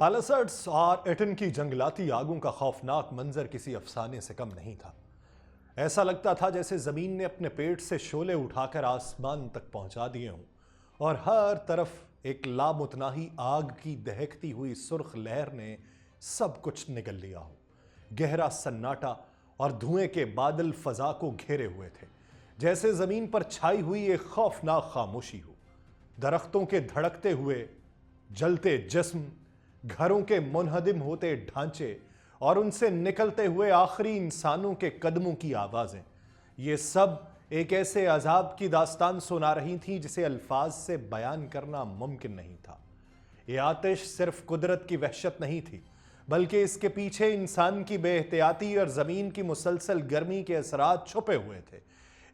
पैलिसैड्स और एटन की जंगलाती आगों का खौफनाक मंजर किसी अफसाने से कम नहीं था। ऐसा लगता था जैसे जमीन ने अपने पेट से शोले उठाकर आसमान तक पहुंचा दिए हों और हर तरफ एक लामुतनाही आग की दहकती हुई सुर्ख लहर ने सब कुछ निगल लिया हो। गहरा सन्नाटा और धुएं के बादल फजा को घेरे हुए थे, जैसे जमीन पर छाई हुई एक खौफनाक खामोशी हो। दरख्तों के धड़कते हुए जलते जिस्म, घरों के मुनहदिम होते ढांचे और उनसे निकलते हुए आखिरी इंसानों के कदमों की आवाजें, ये सब एक ऐसे अजाब की दास्तान सुना रही थी जिसे अल्फाज से बयान करना मुमकिन नहीं था। ये आतिश सिर्फ कुदरत की वहशत नहीं थी, बल्कि इसके पीछे इंसान की बेहतियाती और जमीन की मुसलसल गर्मी के असरात छुपे हुए थे।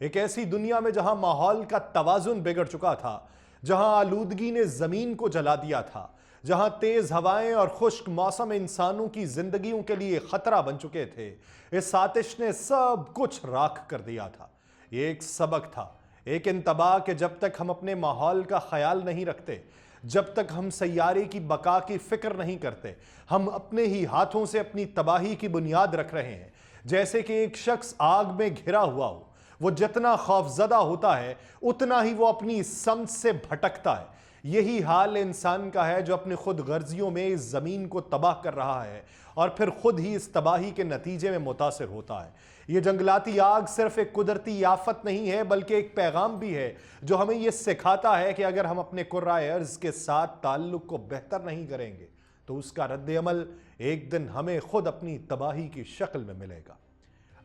एक ऐसी दुनिया में जहां माहौल का तवाजुन बिगड़ चुका था, जहां आलूदगी ने जमीन को जला दिया था, जहां तेज हवाएं और खुश्क मौसम इंसानों की जिंदगियों के लिए खतरा बन चुके थे, इस आतिश ने सब कुछ राख कर दिया था। ये एक सबक था, एक इंतबाह कि जब तक हम अपने माहौल का ख्याल नहीं रखते, जब तक हम सैयारे की बका की फिक्र नहीं करते, हम अपने ही हाथों से अपनी तबाही की बुनियाद रख रहे हैं। जैसे कि एक शख्स आग में घिरा हुआ हो, वो जितना खौफजदा होता है उतना ही वो अपनी समझ से भटकता है। यही हाल इंसान का है जो अपनी खुद गर्जियों में इस जमीन को तबाह कर रहा है और फिर खुद ही इस तबाही के नतीजे में मुतासिर होता है। ये जंगलाती आग सिर्फ एक कुदरती आफत नहीं है, बल्कि एक पैगाम भी है जो हमें यह सिखाता है कि अगर हम अपने कुर्राए अर्ज के साथ ताल्लुक को बेहतर नहीं करेंगे तो उसका रद्द-ए-अमल एक दिन हमें खुद अपनी तबाही की शक्ल में मिलेगा।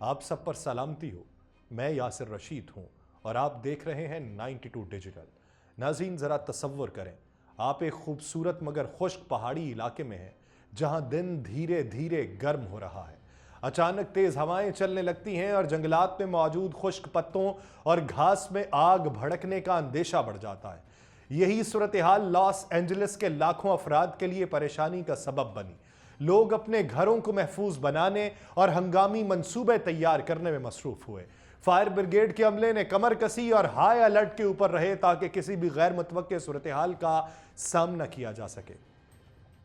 आप सब पर सलामती हो। मैं यासिर रशीद हूं और आप देख रहे हैं 92 डिजिटल। नाज़रीन, ज़रा तसव्वुर करें, आप एक खूबसूरत मगर खुश्क पहाड़ी इलाके में हैं जहां दिन धीरे धीरे गर्म हो रहा है। अचानक तेज़ हवाएं चलने लगती हैं और जंगलात में मौजूद खुश्क पत्तों और घास में आग भड़कने का अंदेशा बढ़ जाता है। यही सूरत हाल लॉस एंजलिस के लाखों अफराद के लिए परेशानी का सबब बनी। लोग अपने घरों को महफूज बनाने और हंगामी मंसूबे तैयार करने में मसरूफ हुए। फायर ब्रिगेड के अमले ने कमर कसी और हाई अलर्ट के ऊपर रहे ताकि किसी भी गैर मुतवक्के सूरत हाल का सामना किया जा सके।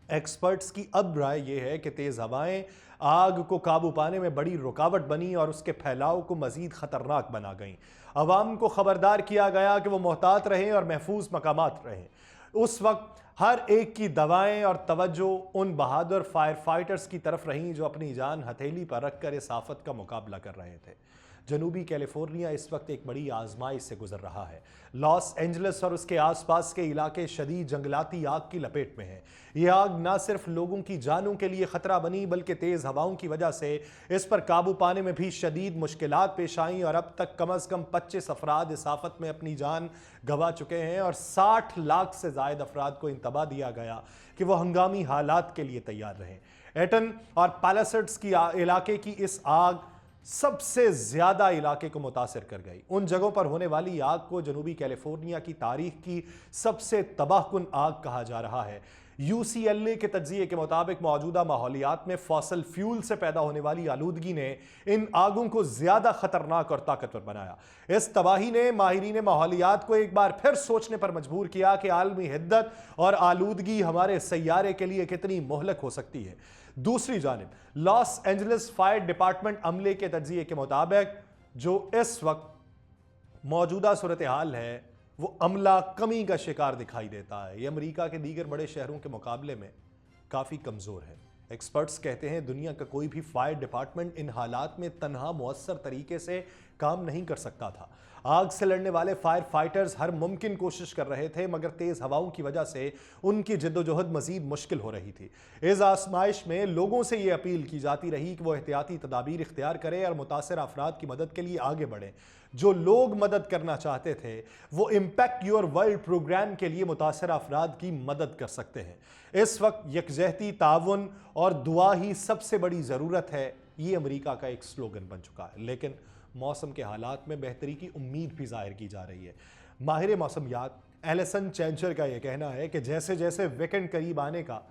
एक्सपर्ट्स की अब राय यह है कि तेज हवाएं आग को काबू पाने में बड़ी रुकावट बनी और उसके फैलाव को मजीद खतरनाक बना गईं। अवाम को खबरदार किया गया कि वो मोहतात रहें और महफूज मकामात रहें। उस वक्त हर एक की दवाएं और तवज्जो उन बहादुर फायर फाइटर्स की तरफ रहीं जो अपनी जान हथेली पर रखकर इस आफत का मुकाबला कर रहे थे। जनूबी कैलिफोर्निया इस वक्त एक बड़ी आजमाइश से गुजर रहा है। लॉस एंजलिस और उसके आसपास के इलाके शदीद जंगलाती आग की लपेट में हैं। यह आग न सिर्फ लोगों की जानों के लिए खतरा बनी, बल्कि तेज हवाओं की वजह से इस पर काबू पाने में भी शदीद मुश्किलात पेश आईं और अब तक कम अज कम 25 अफराद इस आफत में अपनी जान गंवा चुके हैं और 60 लाख से जायद अफराद को इंतबाह दिया गया कि वह हंगामी हालात के लिए तैयार रहें। एटन और पैलिसैड्स की इलाके की इस आग सबसे ज्यादा इलाके को मुतासिर कर गई। उन जगहों पर होने वाली आग को जनूबी कैलिफोर्निया की तारीख की सबसे तबाहकुन आग कहा जा रहा है। UCLA के तज्जिए के मुताबिक मौजूदा माहौलियात में फॉसल फ्यूल से पैदा होने वाली आलूदगी ने इन आगों को ज्यादा खतरनाक और ताकतवर बनाया। इस तबाही ने माहिरीन माहौलियात को एक बार फिर सोचने पर मजबूर किया कि आलमी हिद्दत और आलूदगी हमारे सैयारे के लिए कितनी मोहलक हो सकती है। दूसरी जानिब लॉस एंजलिस फायर डिपार्टमेंट अमले के तज्जिए के मुताबिक जो इस वक्त मौजूदा सूरत हाल है वो अमला कमी का शिकार दिखाई देता है। ये अमेरिका के दीगर बड़े शहरों के मुकाबले में काफ़ी कमज़ोर है। एक्सपर्ट्स कहते हैं दुनिया का कोई भी फायर डिपार्टमेंट इन हालात में तनहा मुअस्सर तरीके से काम नहीं कर सकता था। आग से लड़ने वाले फायर फाइटर्स हर मुमकिन कोशिश कर रहे थे, मगर तेज़ हवाओं की वजह से उनकी जद्दोजहद मजीद मुश्किल हो रही थी। इस आजमाइश में लोगों से ये अपील की जाती रही कि वो एहतियाती तदाबीर इख्तियार करें और मुतासर अफराद की मदद के लिए आगे बढ़ें। जो लोग मदद करना चाहते थे वो इम्पैक्ट योर वर्ल्ड प्रोग्राम के लिए मुतासर अफराद की मदद कर सकते हैं। इस वक्त यकजहती, ताउन और दुआ ही सबसे बड़ी ज़रूरत है, ये अमेरिका का एक स्लोगन बन चुका है। लेकिन मौसम के हालात में बेहतरी की उम्मीद भी जाहिर की जा रही है। माहिर मौसमियात एलिसन चैंचर का यह कहना है कि जैसे जैसे वीकेंड करीब आने का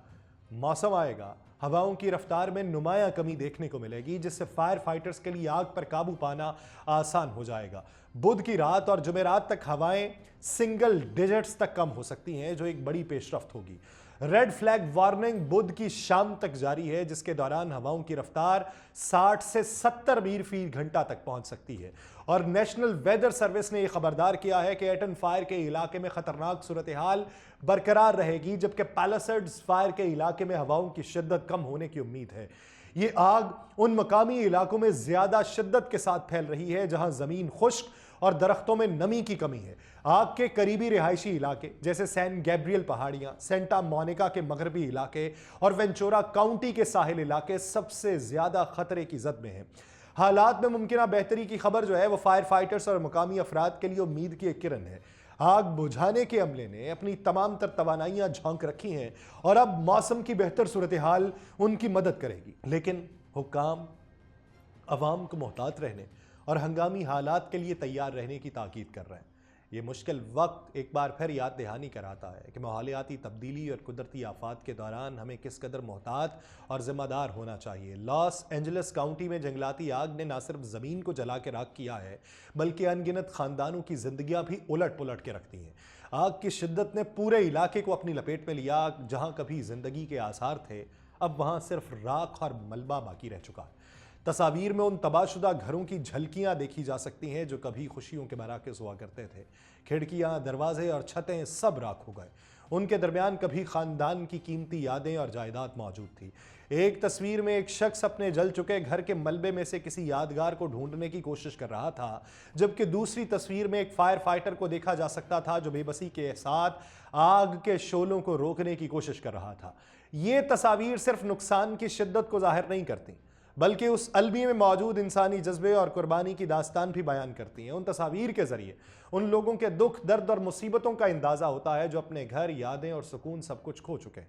मौसम आएगा, हवाओं की रफ्तार में नुमायां कमी देखने को मिलेगी, जिससे फायर फाइटर्स के लिए आग पर काबू पाना आसान हो जाएगा। बुध की रात और जुमेरात तक हवाएं सिंगल डिजिट्स तक कम हो सकती हैं, जो एक बड़ी पेशरफ्त होगी। रेड फ्लैग वार्निंग बुध की शाम तक जारी है, जिसके दौरान हवाओं की रफ्तार 60 से 70 मील फी घंटा तक पहुंच सकती है। और नेशनल वेदर सर्विस ने यह खबरदार किया है कि एटन फायर के इलाके में खतरनाक सूरत हाल बरकरार रहेगी, जबकि पैलिसैड्स फायर के इलाके में हवाओं की शिद्दत कम होने की उम्मीद है। ये आग उन मकामी इलाकों में ज्यादा शिद्दत के साथ फैल रही है जहां जमीन खुश्क और दरख्तों में नमी की कमी है। आग के करीबी रिहायशी इलाके जैसे सैन गैब्रियल पहाड़ियां, सेंटा मोनिका के मगरबी इलाके और वेंचुरा काउंटी के साहिल इलाके सबसे ज्यादा खतरे की जद में हैं। हालात में मुमकिन बेहतरी की खबर जो है वो फायर फाइटर्स और मकामी अफराद के लिए उम्मीद की एक किरण है। आग बुझाने के अमले ने अपनी तमाम तर तवानाइयां झोंक रखी हैं और अब मौसम की बेहतर सूरत हाल उनकी मदद करेगी। लेकिन हुक्काम अवाम को मोहतात रहने और हंगामी हालात के लिए तैयार रहने की ताकीद कर रहे हैं। ये मुश्किल वक्त एक बार फिर याद दहानी कराता है कि माहौलियाती तब्दीली और कुदरती आफात के दौरान हमें किस कदर मोहतात और ज़िम्मेदार होना चाहिए। लॉस एंजलिस काउंटी में जंगलाती आग ने न सिर्फ ज़मीन को जला के राख किया है, बल्कि अनगिनत ख़ानदानों की ज़िंदगियाँ भी उलट पुलट के रखती हैं। आग की शिद्दत ने पूरे इलाके को अपनी लपेट में लिया। जहाँ कभी ज़िंदगी के आसार थे, अब वहाँ सिर्फ राख और मलबा बाकी रह चुका है। तस्वीर में उन तबाहशुदा घरों की झलकियां देखी जा सकती हैं जो कभी खुशियों के मराकज़ हुआ करते थे। खिड़कियां, दरवाजे और छतें सब राख हो गए। उनके दरमियान कभी खानदान की कीमती यादें और जायदाद मौजूद थी। एक तस्वीर में एक शख्स अपने जल चुके घर के मलबे में से किसी यादगार को ढूंढने की कोशिश कर रहा था, जबकि दूसरी तस्वीर में एक फायर फाइटर को देखा जा सकता था जो बेबसी के साथ आग के शोलों को रोकने की कोशिश कर रहा था। ये तस्वीर सिर्फ नुकसान की शिद्दत को जाहिर नहीं करती, बल्कि उस अलमी में मौजूद इंसानी जज्बे और कुर्बानी की दास्तान भी बयान करती हैं। उन तस्वीर के जरिए उन लोगों के दुख, दर्द और मुसीबतों का अंदाज़ा होता है जो अपने घर, यादें और सुकून सब कुछ खो चुके हैं।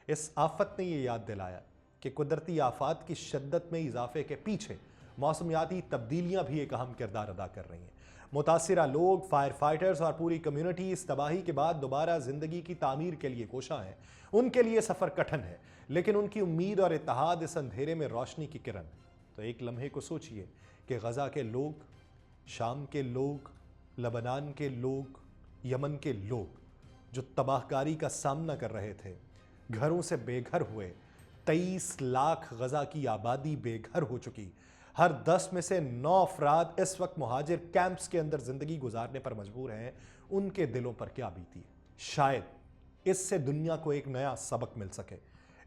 इस आफत ने यह याद दिलाया कि कुदरती आफात की शिद्दत में इजाफे के पीछे मौसमियाती तब्दीलियां भी एक अहम किरदार अदा कर रही हैं। मुतासिरा लोग, फायर फाइटर्स और पूरी कम्युनिटी इस तबाही के बाद दोबारा ज़िंदगी की तामीर के लिए कोशा हैं। उनके लिए सफ़र कठिन है, लेकिन उनकी उम्मीद और इत्तेहाद इस अंधेरे में रोशनी की किरण। तो एक लम्हे को सोचिए कि गज़ा के लोग, शाम के लोग, लबनान के लोग, यमन के लोग जो तबाहकारी का सामना कर रहे थे, घरों से बेघर हुए। 23 लाख गज़ा की आबादी बेघर हो चुकी। हर 10 में से 9 अफराद इस वक्त मुहाजिर कैंप्स के अंदर ज़िंदगी गुजारने पर मजबूर हैं। उनके दिलों पर क्या बीती है? शायद इससे दुनिया को एक नया सबक मिल सके,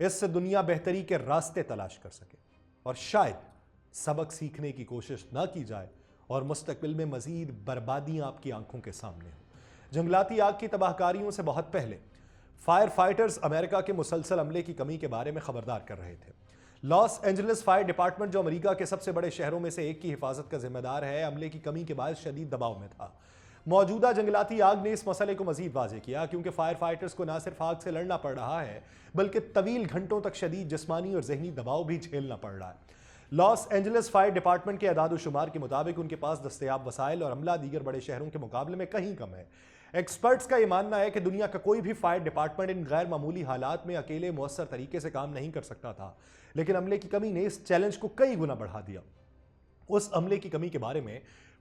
इससे दुनिया बेहतरी के रास्ते तलाश कर सके, और शायद सबक सीखने की कोशिश ना की जाए और मुस्तकबिल में मजीद बर्बादियां आपकी आंखों के सामने हो। जंगलाती आग की तबाहकारियों से बहुत पहले फायर फाइटर्स अमेरिका के मुसलसल अमले की कमी के बारे में खबरदार कर रहे थे। लॉस एंजलिस फायर डिपार्टमेंट, जो अमेरिका के सबसे बड़े शहरों में से एक की हिफाजत का जिम्मेदार है, अमले की कमी के बाद शदीद दबाव में था। मौजूदा जंगलाती आग ने इस मसले को मजीद वाज़ेह किया, क्योंकि फायर फाइटर्स को न सिर्फ आग से लड़ना पड़ रहा है, बल्कि तवील घंटों तक शदीद जिस्मानी और जहनी दबाव भी झेलना पड़ रहा है। लॉस एंजलिस फायर डिपार्टमेंट के अदाद शुमार के मुताबिक उनके पास दस्तयाब वसाइल और अमला दीगर बड़े शहरों के मुकाबले में कहीं कम है। एक्सपर्ट्स का यह मानना है कि दुनिया का कोई भी फायर डिपार्टमेंट इन गैर मामूली हालात में अकेले मुअस्सर तरीके से काम नहीं कर सकता था, लेकिन अमले की कमी ने इस चैलेंज को कई गुना बढ़ा दिया। उस अमले की कमी के बारे में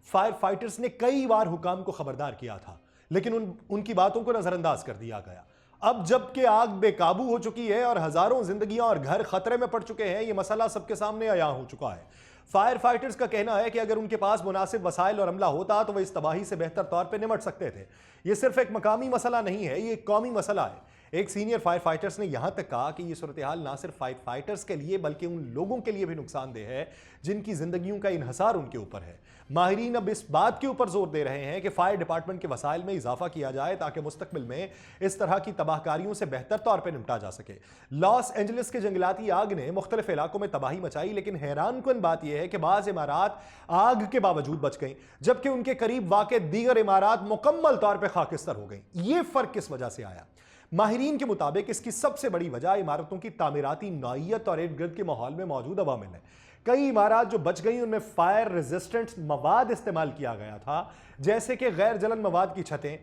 फायर फाइटर्स ने कई बार हुकाम को खबरदार किया था, लेकिन उनकी बातों को नजरअंदाज कर दिया गया। अब जबकि आग बेकाबू हो चुकी है और हजारों जिंदगियां और घर खतरे में पड़ चुके हैं, यह मसला सबके सामने आया हो चुका है। फायर फाइटर्स का कहना है कि अगर उनके पास मुनासिब वसाइल और अमला होता तो वह इस तबाही से बेहतर तौर पर निमट सकते थे। यह सिर्फ एक मकामी मसला नहीं है, यह एक कौमी मसला है। एक सीनियर फायर फाइटर्स ने यहां तक कहा कि यह सूरत हाल ना सिर्फ फायर फाइटर्स के लिए बल्कि उन लोगों के लिए भी नुकसानदेह है जिनकी जिंदगियों का इन्हसार उनके ऊपर है। माहिरीन अब इस बात के ऊपर जोर दे रहे हैं कि फायर डिपार्टमेंट के वसाइल में इजाफा किया जाए ताकि मुस्तकबिल में इस तरह की तबाहकारियों से बेहतर तौर पर निपटा जा सके। लॉस एंजलिस के जंगलाती आग ने मुख्तलिफ इलाकों में तबाही मचाई, लेकिन हैरानकुन बात यह है कि बाज़ इमारात आग के बावजूद बच गई, जबकि उनके करीब वाक़ दीगर इमारात मुकम्मल तौर पर खाकिस्तर हो गई। ये फर्क किस वजह से आया? माहिरीन के मुताबिक इसकी सबसे बड़ी वजह इमारतों की तामीराती नौइयत और इर्द गिर्द के माहौल में मौजूद अवामिल है। कई इमारत जो बच गई उनमें फायर रेजिस्टेंट मवाद इस्तेमाल किया गया था, जैसे कि गैर जलन मवाद की छतें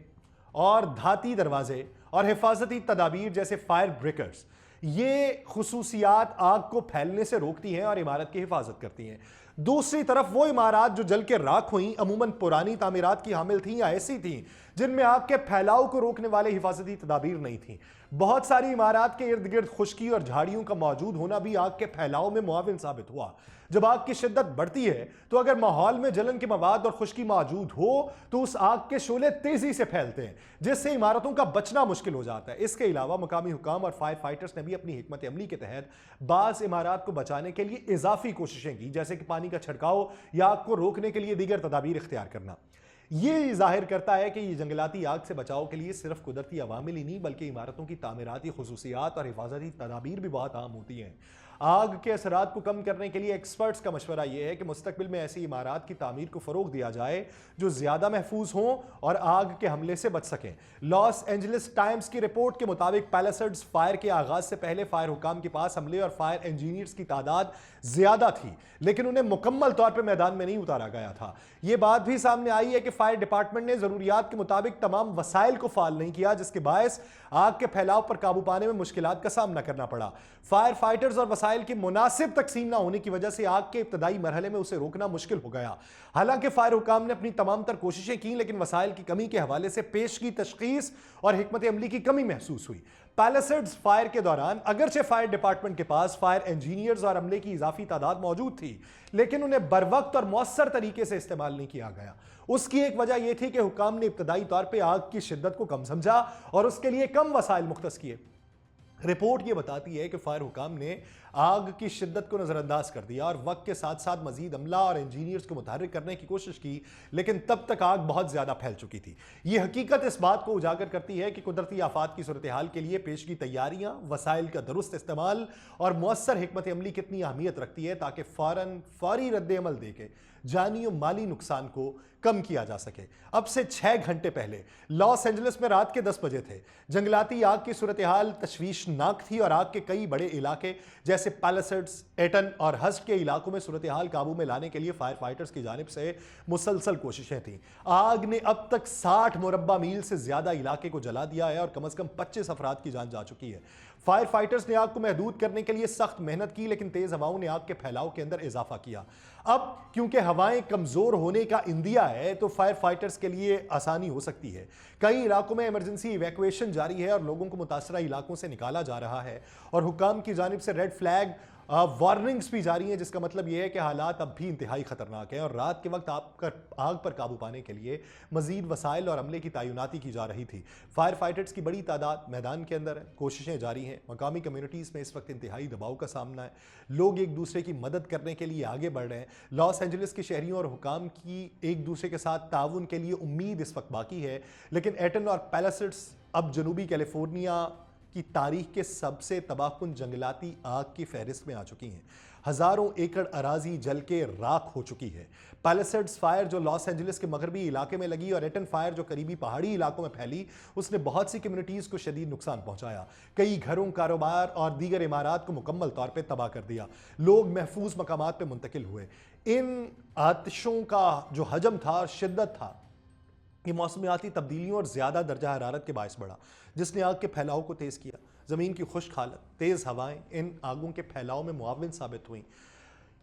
और धाती दरवाजे और हिफाजती तदाबीर जैसे फायर ब्रेकर्स। ये खुसूसियात आग को फैलने से रोकती हैं और इमारत की हिफाजत करती हैं। दूसरी तरफ वो इमारत जो जल के राख हुई अमूमन पुरानी तामीरात की हामिल थीं या ऐसी थीं जिनमें आग के फैलाव को रोकने वाले हिफाजती तदाबीर नहीं थीं। बहुत सारी इमारत के इर्द गिर्द खुश्की और झाड़ियों का मौजूद होना भी आग के फैलाव में मुआविन साबित हुआ। जब आग की शिद्दत बढ़ती है तो अगर माहौल में जलन के मवाद और खुश्की मौजूद हो तो उस आग के शोले तेजी से फैलते हैं, जिससे इमारतों का बचना मुश्किल हो जाता है। इसके अलावा मकामी हुकाम और फायर फाइटर्स ने भी अपनी हिकमत अमली के तहत बाज़ इमारत को बचाने के लिए इजाफी कोशिशें की, जैसे कि पानी का छिड़काव या आग को रोकने के लिए दीगर तदाबीर इख्तियार करना। ये जाहिर करता है कि ये जंगलाती आग से बचाव के लिए सिर्फ कुदरती अवामिल ही नहीं बल्कि इमारतों की तामीराती खुसूसियात और हिफाजती तदाबीर भी बहुत अहम होती हैं। आग के असरात को कम करने के लिए एक्सपर्ट्स का मशवरा यह है कि मुस्तकबिल में ऐसी इमारत की तामीर को फ़रोग दिया जाए जो ज़्यादा महफूज हों और आग के हमले से बच सकें। लॉस एंजलिस टाइम्स की रिपोर्ट के मुताबिक पैलेसर्ड्स फायर के आगाज से पहले फायर हुकाम के पास अमले और फायर इंजीनियर्स की तादाद ज़्यादा थी, लेकिन उन्हें मुकम्मल तौर पर मैदान में नहीं उतारा गया था। यह बात भी सामने आई है कि फायर डिपार्टमेंट ने ज़रूरियात के मुताबिक तमाम वसाइल को फाल नहीं किया, जिसके बायस आग के फैलाव पर काबू पाने में मुश्किलात का सामना करना पड़ा। फायर फाइटर्स और वसाइल की मुनासिब तकसीम ना होने की वजह से आग के इब्तदाई मरहले में उसे रोकना मुश्किल हो गया। हालांकि फायर हुकाम ने अपनी तमाम तर कोशिशें की, लेकिन वसाइल की कमी के हवाले से पेश की तशखीस और हिकमत अमली की कमी महसूस हुई। पैलेसर्ड्स फायर के दौरान अगरचे फायर डिपार्टमेंट के पास फायर इंजीनियर्स और अमले की इजाफी तादाद मौजूद थी, लेकिन उन्हें बरवक्त और मौसर तरीके से इस्तेमाल नहीं किया गया। उसकी एक वजह यह थी कि हुकाम ने इब्तदाई तौर पर आग की शिद्दत को कम समझा और उसके लिए कम वसाइल मुख्तस किए। रिपोर्ट ये बताती है कि फायर हुकाम ने आग की शिद्दत को नज़रअंदाज कर दिया और वक्त के साथ साथ मजीद अमला और इंजीनियर्स को मुतहर्रिक करने की कोशिश की, लेकिन तब तक आग बहुत ज़्यादा फैल चुकी थी। ये हकीकत इस बात को उजागर करती है कि कुदरती आफात की सूरत हाल के लिए पेश की तैयारियाँ, वसाइल का दुरुस्त इस्तेमाल और मौसर हिकमत अमली कितनी अहमियत रखती है ताकि फौरी रद्द अमल दे के जानी और माली नुकसान को कम किया जा सके। अब से 6 घंटे पहले लॉस एंजलिस में रात के 10 बजे थे। जंगलाती आग की सूरत हाल तशवीशनाक थी और आग के कई बड़े इलाके जैसे पैलेसर्ड्स, एटन और हस्ट के इलाकों में सूरत हाल काबू में लाने के लिए फायर फाइटर्स की जानिब से मुसलसल कोशिशें थीं। आग ने अब तक 60 मुरब्बा मील से ज्यादा इलाके को जला दिया है और कम से कम 25 अफराद की जान जा चुकी है। फायर फाइटर्स ने आग को महदूद करने के लिए सख्त मेहनत की, लेकिन तेज हवाओं ने आग के फैलाव के अंदर इजाफा किया। अब क्योंकि हवाएं कमजोर होने का इंदिया है तो फायर फाइटर्स के लिए आसानी हो सकती है। कई इलाकों में इमरजेंसी इवैक्यूएशन जारी है और लोगों को मुतासरा इलाकों से निकाला जा रहा है और हुकाम की जानिब से रेड फ्लैग वार्निंग्स भी जारी हैं, जिसका मतलब यह है कि हालात अब भी इंतहाई खतरनाक हैं और रात के वक्त आग पर काबू पाने के लिए मजीद वसाइल और अमले की तैनाती की जा रही थी। फायर फाइटर्स की बड़ी तादाद मैदान के अंदर है, कोशिशें जारी हैं। मकामी कम्युनिटीज़ में इस वक्त इंतहाई दबाव का सामना है, लोग एक दूसरे की मदद करने के लिए आगे बढ़ रहे हैं। लॉस एंजलिस के शहरियों और हुकाम की एक दूसरे के साथ ताउन के लिए उम्मीद इस वक्त बाकी है, लेकिन एटन और पैलेसर्ड्स अब जनूबी कैलिफोर्निया की तारीख के सबसे तबाहकुन जंगलाती आग की फहरिस्त में आ चुकी हैं। हजारों एकड़ अराजी जल के राख हो चुकी है। पैलेसर्ड्स फायर जो लॉस एंजलिस के मगरबी इलाके में लगी और एटन फायर जो करीबी पहाड़ी इलाकों में फैली, उसने बहुत सी कम्युनिटीज़ को शदीद नुकसान पहुंचाया। कई घरों, कारोबार और दीगर इमारत को मुकम्मल तौर पर तबाह कर दिया। लोग महफूज मकामात पर मुंतकिल हुए। इन आतिशों का जो हजम था और शिद्दत था, ये मौसमियाती तब्दीलियों और ज़्यादा दर्जा हरारत के बायस बढ़ा, जिसने आग के फैलाव को तेज़ किया। ज़मीन की खुश्क हालत, तेज़ हवाएं इन आगों के फैलाव में मुआविन साबित हुई।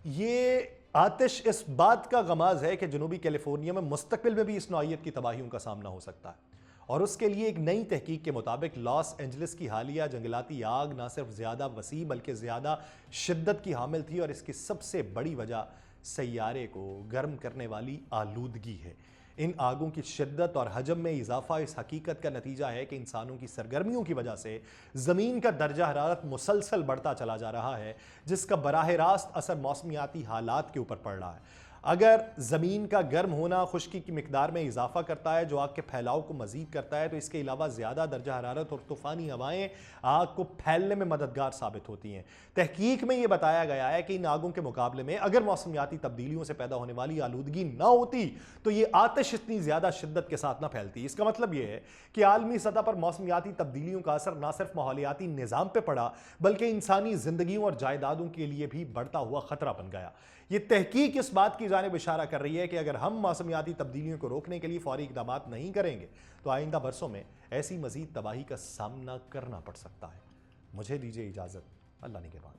ये आतिश इस बात का गमाज है कि जनूबी कैलिफोर्निया में मुस्तकबिल में भी इस नौइयत की तबाहियों का सामना हो सकता है और उसके लिए एक नई तहकीक के मुताबिक लॉस एंजलिस की हालिया जंगलाती आग न सिर्फ ज़्यादा वसी बल्कि ज़्यादा शिद्दत की हामिल थी और इसकी सबसे बड़ी वजह सैयारे को गर्म करने वाली आलूदगी है। इन आगों की शिद्दत और हजम में इजाफा इस हकीकत का नतीजा है कि इंसानों की सरगर्मियों की वजह से ज़मीन का दर्जा हरारत मुसलसल बढ़ता चला जा रहा है, जिसका बराह रास्त असर मौसमियाती हालात के ऊपर पड़ रहा है। अगर ज़मीन का गर्म होना खुश्की की मिकदार में इजाफा करता है जो आग के फैलाव को मज़ीद करता है, तो इसके अलावा ज़्यादा दर्जा हरारत और तूफ़ानी हवाएं आग को फैलने में मददगार साबित होती हैं। तहकीक में यह बताया गया है कि इन आगों के मुकाबले में अगर मौसमियाती तब्दीलियों से पैदा होने वाली आलूदगी ना होती तो ये आतिश इतनी ज़्यादा शिद्दत के साथ ना फैलती। इसका मतलब यह है कि आलमी सतह पर मौसमियाती तब्दीलियों का असर न सिर्फ माहौलियाती निज़ाम पर पड़ा बल्कि इंसानी ज़िंदगियों और जायदादों के लिए भी बढ़ता हुआ खतरा बन गया। ये तहकीक इस बात की जानिब इशारा कर रही है कि अगर हम मौसमियाती तब्दीलियों को रोकने के लिए फौरी इक़दाम नहीं करेंगे तो आइंदा बरसों में ऐसी मज़ीद तबाही का सामना करना पड़ सकता है। मुझे दीजिए इजाज़त, अल्लाह निगहबान।